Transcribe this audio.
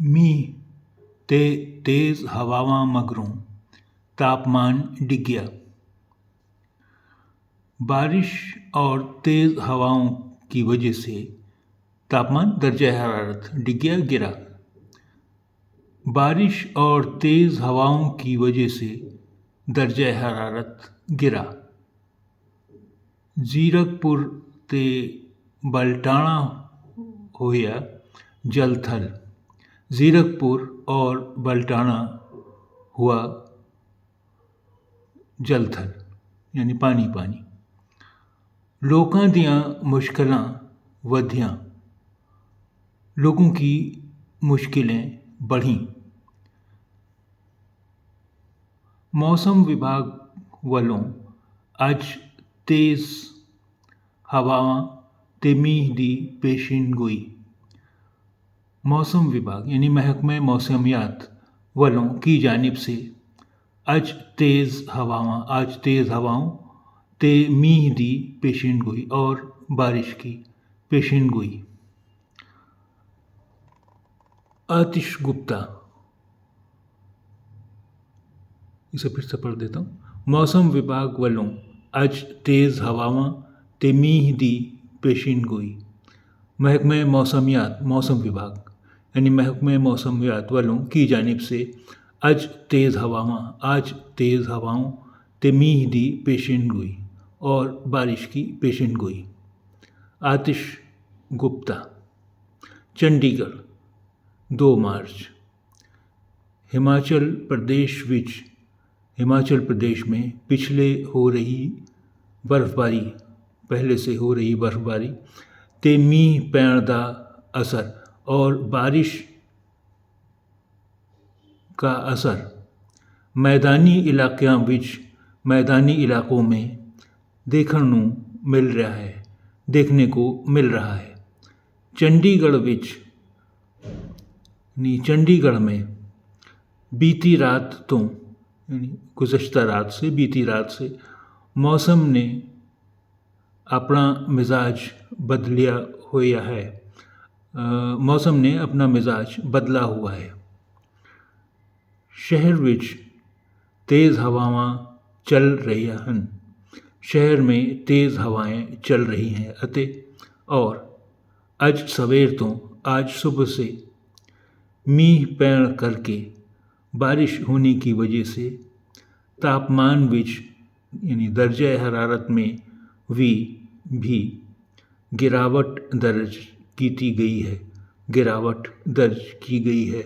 ਮੀਂਹ ਤੇ तेज हवावां मगरों तापमान डिग गया। बारिश और तेज हवाओं की वजह से तापमान दर्जा हरारत डिग गया, गिरा। बारिश और तेज हवाओं की वजह से दर्जा हरारत गिरा। जीरकपुर ते बलटाणा होया जलथल। जीरकपुर और बलटाणा हुआ जलथल यानी पानी पानी। लोकां दियां मुश्किलां वधियां, लोगों की मुश्किलें बढ़ीं। मौसम विभाग वालों अज तेज हवावां ते मींह दी पेशिनगोई। मौसम विभाग यानी महकमे मौसमियात वालों की जानिब से आज तेज हवाओं ते मींह दी पेशिनगोई और बारिश की पेशिनगोई। आतिश गुप्ता, इसे फिर से पढ़ देता हूँ। मौसम विभाग वालों अज तेज हवावां ते मींह दी पेशिनगोई। महकमे मौसमियात मौसम विभाग यानी महकमे मौसमियात वालों की जानिब से आज तेज हवाओं ते मींह दी पेशिनगोई और बारिश की पेशिनगोई। आतिश गुप्ता। चंडीगढ़ 2 मार्च। हिमाचल प्रदेश में पहले से हो रही बर्फबारी ते मींह पैण दा असर और बारिश का असर मैदानी इलाकों में देखने को मिल रहा है। चंडीगढ़ में बीती रात से मौसम ने अपना मिजाज बदला हुआ है। शहर विच तेज हवावां चल रही हैं। शहर में तेज हवाएं चल रही हैं अते और आज सुबह से मींह पैण करके बारिश होने की वजह से तापमान विच यानी दर्जा हरारत में भी गिरावट दर्ज की गई है।